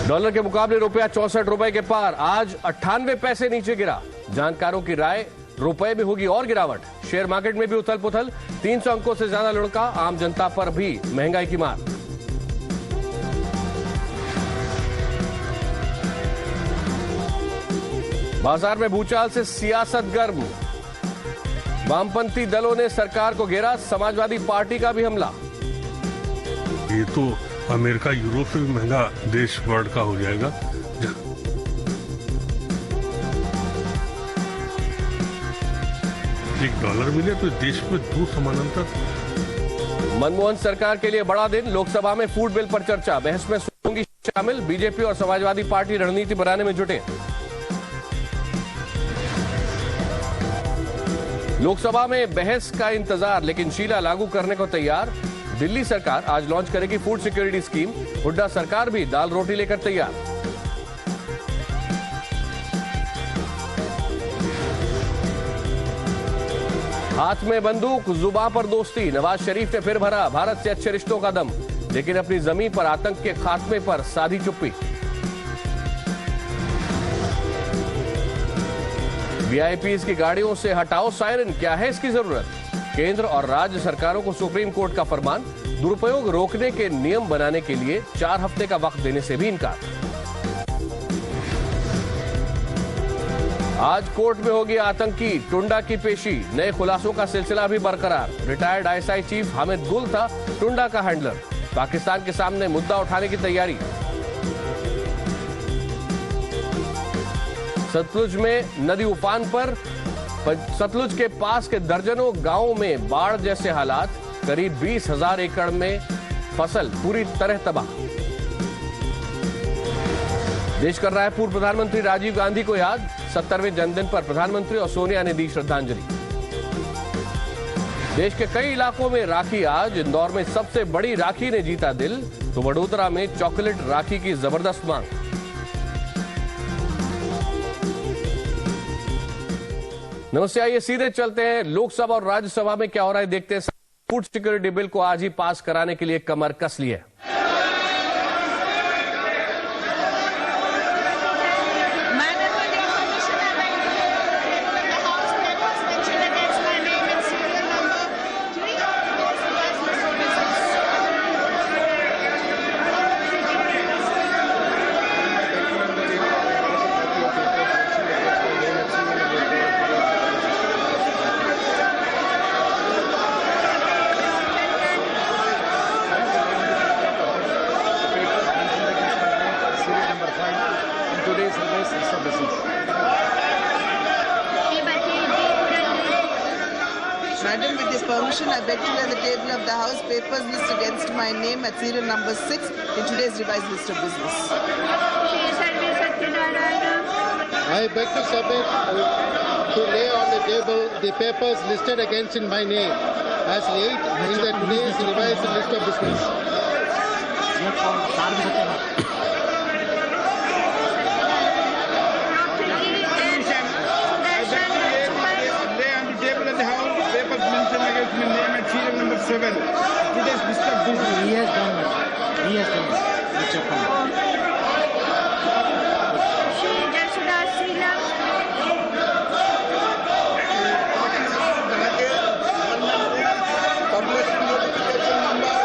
Dollar के मुकाबले रुपया 64 रुपए के पार, आज 98 पैसे नीचे गिरा। जानकारों की राय, रुपए में होगी और गिरावट। शेयर मार्केट में भी उथल पुथल, 300 अंकों से ज्यादा लुढ़का, आम जनता पर भी महंगाई की मार। बाजार में भूचाल से सियासत गर्म, वामपंथी दलों ने सरकार को घेरा, समाजवादी पार्टी का भी हमला। ये तो अमेरिका यूरोप से भी महंगा देश वर्ल्ड का हो जाएगा। $1 मिले तो देश में 2 समानांतर। मनमोहन सरकार के लिए बड़ा दिन, लोकसभा में फूड बिल पर चर्चा, बहस में होंगी शामिल। बीजेपी और समाजवादी पार्टी रणनीति बनाने में जुटे। लोकसभा में बहस का इंतजार, लेकिन शीला लागू करने को तैयार। दिल्ली सरकार आज लॉन्च करेगी फूड सिक्योरिटी स्कीम, हुड्डा सरकार भी दाल रोटी लेकर तैयार। हाथ में बंदूक, जुबां पर दोस्ती, नवाज शरीफ ने फिर भरा भारत से अच्छे रिश्तों का दम, लेकिन अपनी जमीन पर आतंक के खात्मे पर साधी चुप्पी। वीआईपीज की गाड़ियों से हटाओ सायरन, क्या है इसकी जरूरत? केंद्र और राज्य सरकारों को सुप्रीम कोर्ट का फरमान, दुरुपयोग रोकने के नियम बनाने के लिए 4 हफ्ते का वक्त देने से भी इनकार। आज कोर्ट में होगी आतंकी टुंडा की पेशी, नए खुलासों का सिलसिला भी बरकरार। रिटायर्ड आईएसआई चीफ हामिद गुल था टुंडा का हैंडलर, पाकिस्तान के सामने मुद्दा उठाने की तैयारी। सतलुज में नदी उफान पर, सतलुज के पास के दर्जनों गांवों में बाढ़ जैसे हालात, करीब 20,000 एकड़ में फसल पूरी तरह तबाह। देश कर रहा है पूर्व प्रधानमंत्री राजीव गांधी को याद, 70वें जन्मदिन पर प्रधानमंत्री और सोनिया ने दी श्रद्धांजलि। देश के कई इलाकों में राखी आज, इंदौर में सबसे बड़ी राखी ने जीता दिल, तो वडोदरा में चॉकलेट राखी की जबरदस्त मांग। नमस्ते, आइए सीधे चलते हैं लोकसभा और राज्यसभा में क्या हो रहा है देखते हैं। फूड सिक्योरिटी बिल को आज ही पास कराने के लिए कमर कस ली है। Madam, with your permission, I beg to lay on the table of the House papers list against my name at serial number 6 in today's revised list of business. I beg to submit to lay on the table the papers listed against in my name as 8 in the today's revised list of business. Serial number 7. Today's list of business. He has done it. Mr. Khan. Published notification number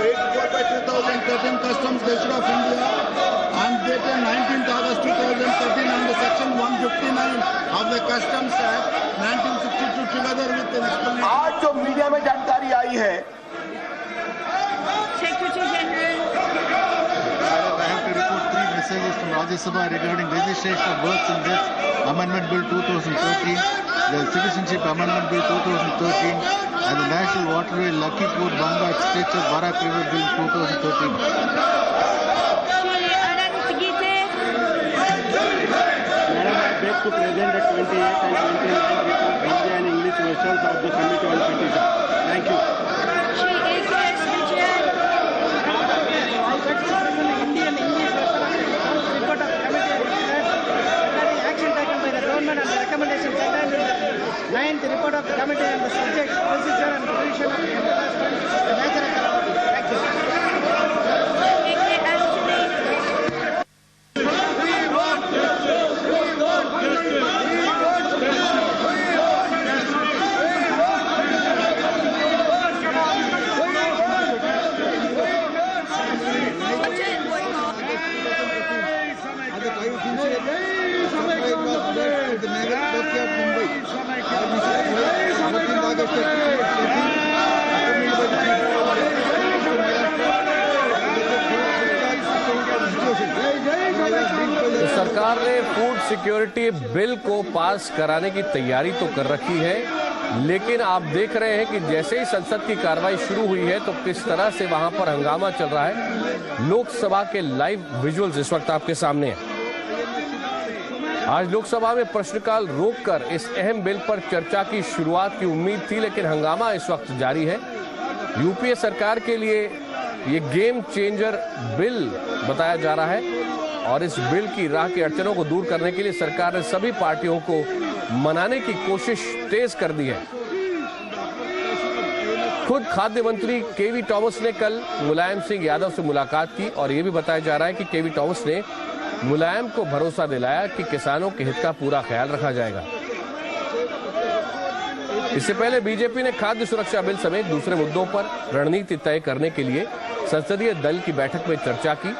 84/2013 Customs Gazette of India on dated 19th August 2013 under section 159 of the Customs Act 1962 together with the explanation. आज जो media में जानकारी आई है, I have to report 3 messages from Rajya Sabha regarding registration of births and deaths Amendment Bill 2013, the Citizenship Amendment Bill 2013, and the National Waterway Luckipur Banga Stretch of Barak River Bill 2013. Madam, I beg to present the 28th and 29th report Hindi and English versions of the Committee on Petition. Thank you. Ninth report of the committee on the subject, procedure and provision of the natural calamity. Thank you. सरकार ने food security bill को पास कराने की तैयारी तो कर रखी है, लेकिन आप देख रहे हैं कि जैसे ही संसद की कार्रवाई शुरू हुई है तो किस तरह से वहां पर हंगामा चल रहा है। लोकसभा के लाइव विजुअल्स इस वक्त आपके सामने हैं। आज लोकसभा में प्रश्नकाल रोककर इस अहम बिल पर चर्चा की शुरुआत की उम्मीद थी, लेकिन हंगामा इस वक्त जारी है। यूपीए सरकार के लिए ये गेम चेंजर बिल बताया जा रहा है और इस बिल की राह की अड़चनों को दूर करने के लिए सरकार ने सभी पार्टियों को मनाने की कोशिश तेज कर दी है। खुद खाद्य मंत्री केवी टॉमस ने कल मुलायम सिंह यादव से मुलाकात की और यह भी बताया जा रहा है कि केवी टॉमस ने मुलायम को भरोसा दिलाया कि किसानों के हित का पूरा ख्याल रखा जाएगा। इससे पहले बीजेपी ने खाद्य सुरक्षा बिल समेत दूसरे मुद्दों पर रणनीति तय करने के लिए संसदीय दल की बैठक में चर्चा की।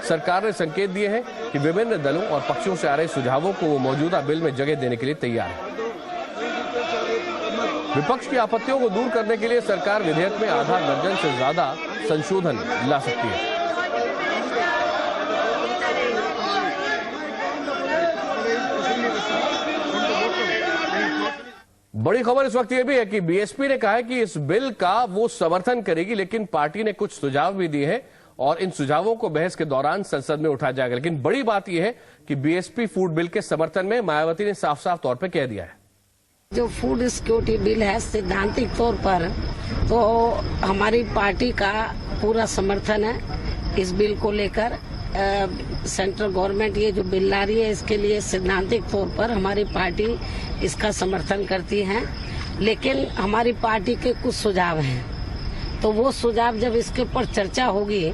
सरकार ने संकेत दिए हैं कि विभिन्न दलों और पक्षों से आ रहे सुझावों को वो मौजूदा बिल में जगह देने के लिए तैयार है। विपक्ष की आपत्तियों को दूर करने के लिए सरकार विधेयक में आधा दर्जन से ज्यादा संशोधन ला सकती है। बड़ी खबर इस वक्त यह भी है कि बीएसपी ने कहा है कि इस बिल का वो समर्थन करेगी, लेकिन पार्टी ने कुछ सुझाव भी दिए हैं और इन सुझावों को बहस के दौरान संसद में उठाया जाएगा। लेकिन बड़ी बात यह है कि बीएसपी फूड बिल के समर्थन में मायावती ने साफ साफ तौर पर कह दिया है। जो फूड सिक्योरिटी बिल है सैद्धांतिक तौर पर तो हमारी पार्टी का पूरा समर्थन है इस बिल को लेकर। सेंट्रल गवर्नमेंट ये जो बिल ला रही है इसके लिए सैद्धांतिक तौर पर हमारी पार्टी इसका समर्थन करती है, लेकिन हमारी पार्टी के कुछ सुझाव हैं। तो वो सुझाव जब इसके ऊपर चर्चा होगी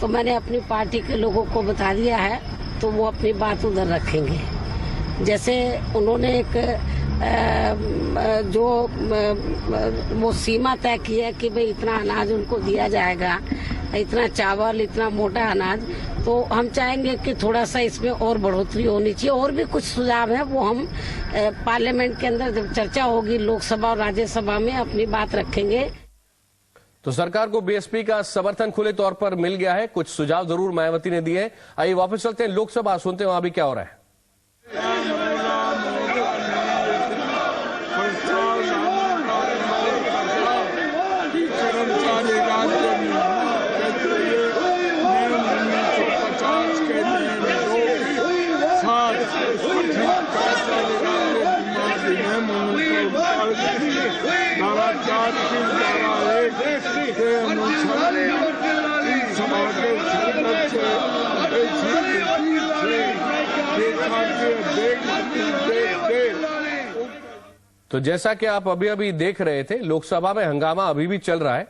तो मैंने अपनी पार्टी के लोगों को बता दिया है, तो वो अपनी बात उधर रखेंगे। जैसे उन्होंने एक जो वो सीमा तय की है कि भाई इतना अनाज उनको दिया जाएगा, इतना चावल, इतना मोटा अनाज, तो हम चाहेंगे कि थोड़ा सा इसमें और बढ़ोतरी होनी चाहिए। और भी कुछ सुझाव है वो हम पार्लियामेंट के अंदर जब चर्चा होगी लोकसभा और राज्यसभा में अपनी बात रखेंगे। तो सरकार को बीएसपी का समर्थन खुले तौर पर मिल गया है, कुछ सुझाव जरूर मायावती ने दिए हैं। आइए वापस चलते हैं लोकसभा, सुनते हैं वहां भी क्या हो रहा है। तो जैसा कि आप अभी अभी देख रहे थे, लोकसभा में हंगामा अभी भी चल रहा है।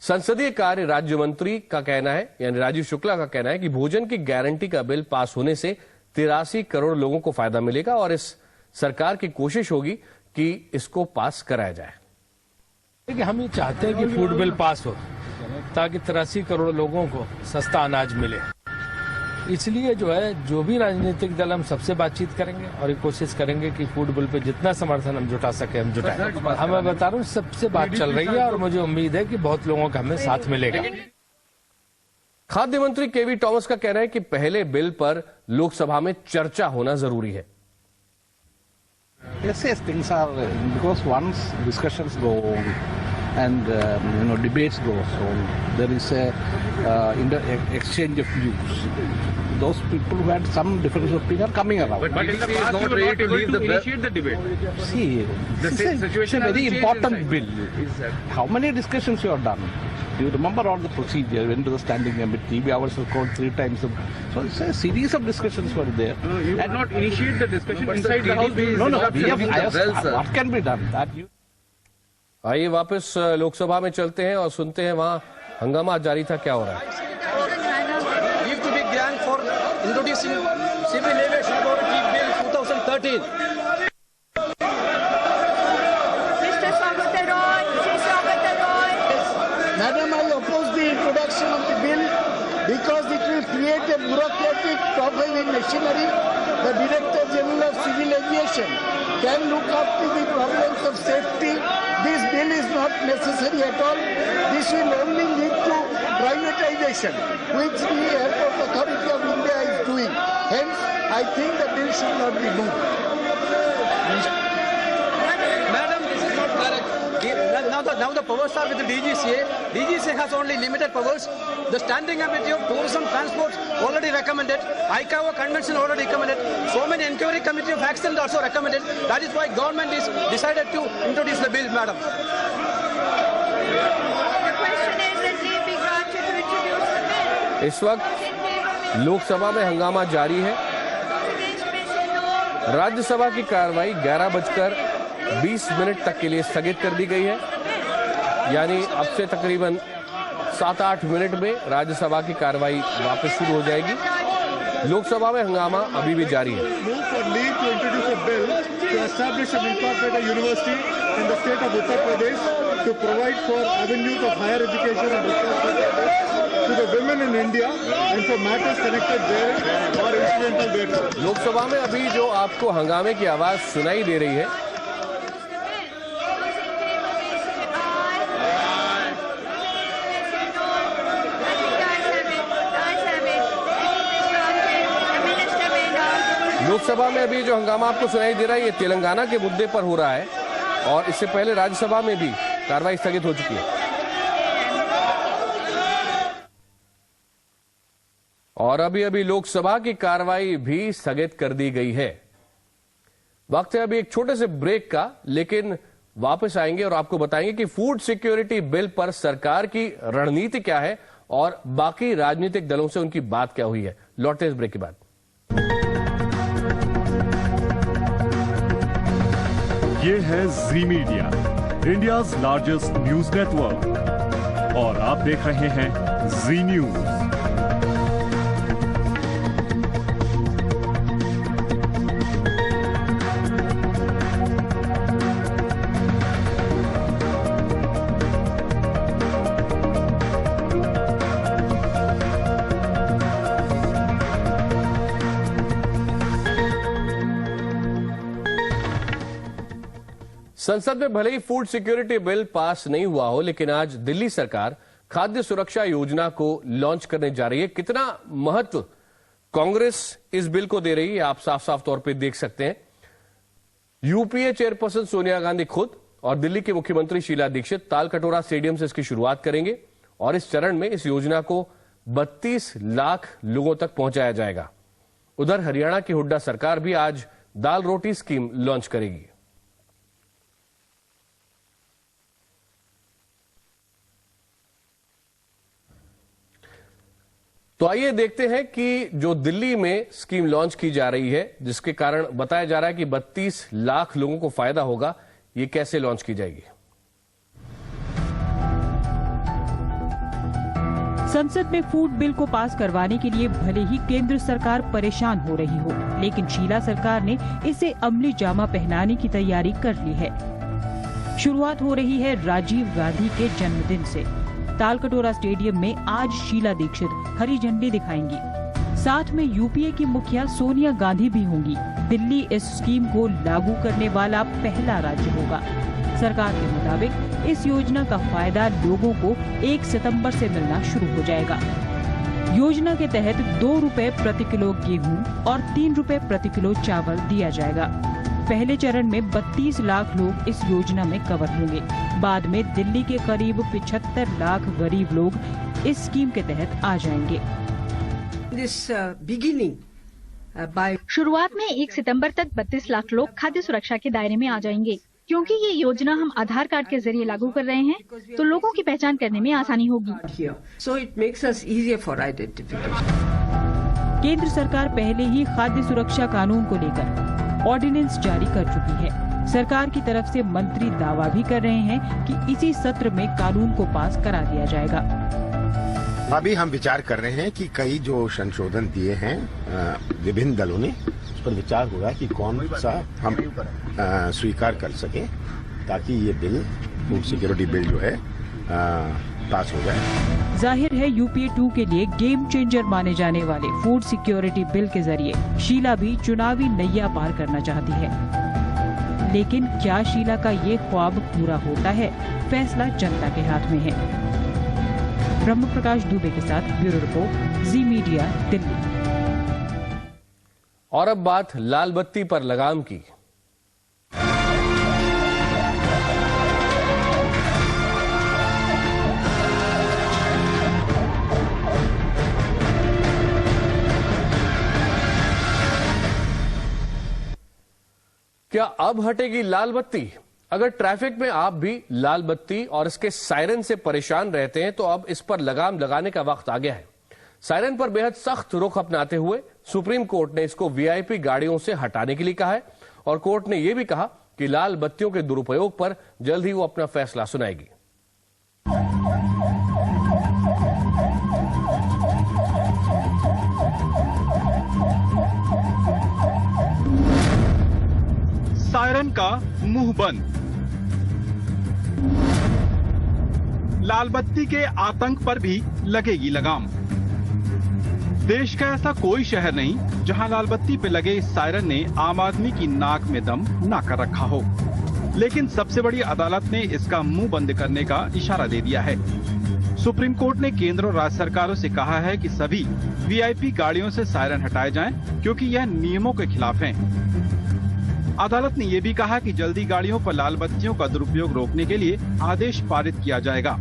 संसदीय कार्य राज्य मंत्री का कहना है, यानी राजीव शुक्ला का कहना है कि भोजन की गारंटी का बिल पास होने से 83 करोड़ लोगों को फायदा मिलेगा और इस सरकार की कोशिश होगी कि इसको पास कराया जाए। हम ये चाहते हैं कि फूड बिल पास हो ताकि 83 करोड़ लोगों को सस्ता अनाज मिले। इसलिए जो है जो भी राजनीतिक दल हम सबसे बातचीत करेंगे और ये कोशिश करेंगे कि फूड बिल पे जितना समर्थन हम जुटा सके हम जुटाएं। हमें बता रहा हूँ सबसे बात चल रही है और मुझे उम्मीद है कि बहुत लोगों का हमें साथ मिलेगा। खाद्य मंत्री केवी टॉमस का कहना है कि पहले बिल पर लोकसभा में चर्चा होना जरूरी है। Yes, things are because once discussions go on and debates goes on, there is a exchange of views. Those people who had some difference of opinion are coming around. But he is not ready to leave the initiate the debate. See, this is a very important bill. How many discussions you have done? You remember all the procedure, went to the standing committee, we ourselves called 3 times. So it's a series of discussions were there. You did not initiate the discussion inside the House. No, we have asked what can be done. That you... आइए वापस लोकसभा में चलते हैं और सुनते हैं वहां हंगामा जारी था, क्या हो रहा है। Give to be grant for introducing civil aviation authority bill 2013. Madam, I oppose the introduction of the bill because it will create a bureaucratic problem in machinery. The Director General of Civil Aviation can look after the problems of safety. This bill is not necessary at all. This will only lead to privatization. operation which the Airport Authority of India is doing. Hence, I think the bill should not be moved. Madam, this is not correct. Now the powers are with the DGCA. DGCA has only limited powers. The Standing Committee of Tourism Transport already recommended. ICAO Convention already recommended. So many Inquiry Committee of Accident also recommended. That is why government is decided to introduce the bill, madam. The question is that they be granted to introduce the bill. इस वक्त लोकसभा में हंगामा जारी है। राज्यसभा की कार्रवाई 11:20 तक के लिए स्थगित कर दी गई है, यानी अब से तकरीबन 7-8 मिनट में राज्यसभा की कार्रवाई वापस शुरू हो जाएगी। लोकसभा में हंगामा अभी भी जारी है। लोकसभा में अभी जो आपको हंगामे की आवाज सुनाई दे रही है, लोकसभा में अभी जो हंगामा आपको सुनाई दे रहा है ये तेलंगाना के मुद्दे पर हो रहा है और इससे पहले राज्यसभा में भी कार्रवाई स्थगित हो चुकी है। और अभी लोकसभा की कार्रवाई भी स्थगित कर दी गई है। वक्त है अभी एक छोटे से ब्रेक का, लेकिन वापस आएंगे और आपको बताएंगे कि फूड सिक्योरिटी बिल पर सरकार की रणनीति क्या है और बाकी राजनीतिक दलों से उनकी बात क्या हुई है। लौटते इस ब्रेक के बाद। ये है Zee media, India's largest news network, और आप देख रहे हैं जी न्यूज। संसद में भले ही फूड सिक्योरिटी बिल पास नहीं हुआ हो, लेकिन आज दिल्ली सरकार खाद्य सुरक्षा योजना को लॉन्च करने जा रही है। कितना महत्व कांग्रेस इस बिल को दे रही है आप साफ साफ तौर पे देख सकते हैं। यूपीए चेयरपर्सन सोनिया गांधी खुद और दिल्ली के मुख्यमंत्री शीला दीक्षित तालकटोरा स्टेडियम से इसकी शुरुआत करेंगे और इस चरण में इस योजना को 32 लाख लोगों तक पहुंचाया जाएगा। उधर हरियाणा की हुड्डा सरकार भी आज दाल रोटी स्कीम लॉन्च करेगी। तो आइए देखते हैं कि जो दिल्ली में स्कीम लॉन्च की जा रही है, जिसके कारण बताया जा रहा है कि 32 लाख लोगों को फायदा होगा, ये कैसे लॉन्च की जाएगी। संसद में फूड बिल को पास करवाने के लिए भले ही केंद्र सरकार परेशान हो रही हो, लेकिन शीला सरकार ने इसे अमली जामा पहनाने की तैयारी कर ली है। शुरुआत हो रही है राजीव गांधी के जन्मदिन से। तालकटोरा स्टेडियम में आज शीला दीक्षित हरी झंडी दिखाएंगी। साथ में यूपीए की मुखिया सोनिया गांधी भी होंगी। दिल्ली इस स्कीम को लागू करने वाला पहला राज्य होगा। सरकार के मुताबिक इस योजना का फायदा लोगों को 1 सितंबर से मिलना शुरू हो जाएगा। योजना के तहत 2 रुपए प्रति किलो गेहूं और 3 रुपए प्रति किलो चावल दिया जाएगा। पहले चरण में 32 लाख लोग इस योजना में कवर होंगे। बाद में दिल्ली के करीब 75 लाख गरीब लोग इस स्कीम के तहत आ जाएंगे। शुरुआत में 1 सितंबर तक 32 लाख लोग खाद्य सुरक्षा के दायरे में आ जाएंगे। क्योंकि ये योजना हम आधार कार्ड के जरिए लागू कर रहे हैं, तो लोगों की पहचान करने में आसानी होगी। केंद्र सरकार पहले ही खाद्य सुरक्षा कानून को लेकर ऑर्डिनेंस जारी कर चुकी है। सरकार की तरफ से मंत्री दावा भी कर रहे हैं कि इसी सत्र में कानून को पास करा दिया जाएगा। अभी हम विचार कर रहे हैं कि कई जो संशोधन दिए हैं विभिन्न दलों ने, उस पर विचार होगा कि कौन सा हम स्वीकार कर सके ताकि ये बिल फूड सिक्योरिटी बिल जो है पास हो जाए। जाहिर है यूपीए 2 के लिए गेम चेंजर माने जाने वाले फूड सिक्योरिटी बिल के जरिए शीला भी चुनावी नैया पार करना चाहती है। लेकिन क्या शीला का ये ख्वाब पूरा होता है? फैसला जनता के हाथ में है। ब्रह्म प्रकाश दुबे के साथ ब्यूरो रिपोर्ट, जी मीडिया, दिल्ली। और अब बात लाल बत्ती पर लगाम की। क्या अब हटेगी लाल बत्ती? अगर ट्रैफिक में आप भी लाल बत्ती और इसके सायरन से परेशान रहते हैं तो अब इस पर लगाम लगाने का वक्त आ गया है। सायरन पर बेहद सख्त रुख अपनाते हुए सुप्रीम कोर्ट ने इसको वीआईपी गाड़ियों से हटाने के लिए कहा है और कोर्ट ने यह भी कहा कि लाल बत्तियों के दुरुपयोग पर जल्द ही वो अपना फैसला सुनाएगी। सायरन का मुंह बंद। लाल बत्ती के आतंक पर भी लगेगी लगाम। देश का ऐसा कोई शहर नहीं जहां लाल बत्ती पे लगे इस सायरन ने आम आदमी की नाक में दम ना कर रखा हो, लेकिन सबसे बड़ी अदालत ने इसका मुंह बंद करने का इशारा दे दिया है। सुप्रीम कोर्ट ने केंद्र और राज्य सरकारों से कहा है कि सभी वीआईपी गाड़ियों से सायरन हटाए जाएं क्योंकि यह नियमों के खिलाफ है। अदालत ने यह भी कहा कि जल्दी गाड़ियों पर लाल बत्तियों का दुरुपयोग रोकने के लिए आदेश पारित किया जाएगा।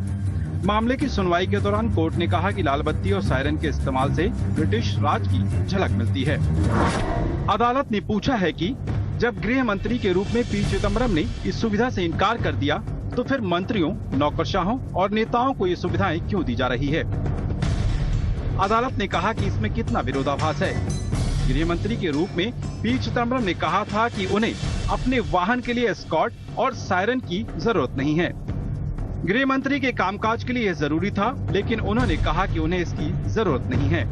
मामले की सुनवाई के दौरान कोर्ट ने कहा कि लाल बत्ती और सायरन के इस्तेमाल से ब्रिटिश राज की झलक मिलती है। अदालत ने पूछा है कि जब गृह मंत्री के रूप में पी चिदम्बरम ने इस सुविधा से इनकार कर दिया तो फिर मंत्रियों, नौकरशाहों और नेताओं को ये सुविधाएं क्यों दी जा रही है। अदालत ने कहा कि इसमें कितना विरोधाभास है। गृह मंत्री के रूप में पी चिदम्बरम ने कहा था कि उन्हें अपने वाहन के लिए एस्कॉर्ट और सायरन की जरूरत नहीं है। गृह मंत्री के कामकाज के लिए यह जरूरी था, लेकिन उन्होंने कहा कि उन्हें इसकी जरूरत नहीं है।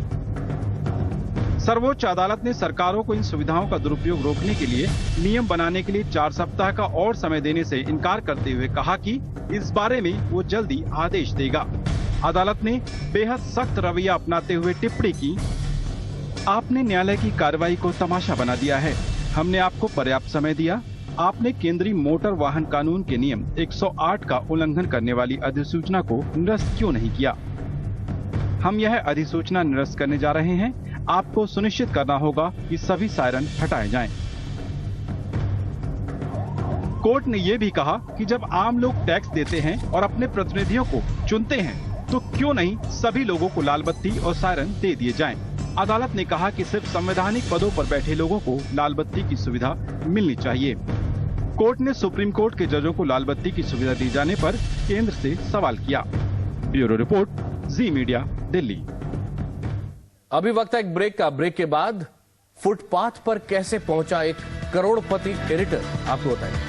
सर्वोच्च अदालत ने सरकारों को इन सुविधाओं का दुरुपयोग रोकने के लिए नियम बनाने के लिए 4 सप्ताह का और समय देने से इनकार करते हुए कहा कि इस बारे में वो जल्दी आदेश देगा। अदालत ने बेहद सख्त रवैया अपनाते हुए टिप्पणी की, आपने न्यायालय की कार्रवाई को तमाशा बना दिया है। हमने आपको पर्याप्त समय दिया। आपने केंद्रीय मोटर वाहन कानून के नियम 108 का उल्लंघन करने वाली अधिसूचना को निरस्त क्यों नहीं किया? हम यह अधिसूचना निरस्त करने जा रहे हैं। आपको सुनिश्चित करना होगा कि सभी सायरन हटाए जाएं। कोर्ट ने यह भी कहा कि जब आम लोग टैक्स देते हैं और अपने प्रतिनिधियों को चुनते हैं तो क्यों नहीं सभी लोगों को लाल बत्ती और सायरन दे दिए जाएं। अदालत ने कहा कि सिर्फ संवैधानिक पदों पर बैठे लोगों को लाल बत्ती की सुविधा मिलनी चाहिए। कोर्ट ने सुप्रीम कोर्ट के जजों को लाल बत्ती की सुविधा दी जाने पर केंद्र से सवाल किया। ब्यूरो रिपोर्ट, जी मीडिया, दिल्ली। अभी वक्त है एक ब्रेक का। ब्रेक के बाद फुटपाथ पर कैसे पहुंचा एक करोड़पति एडिटर, आपको बताएं।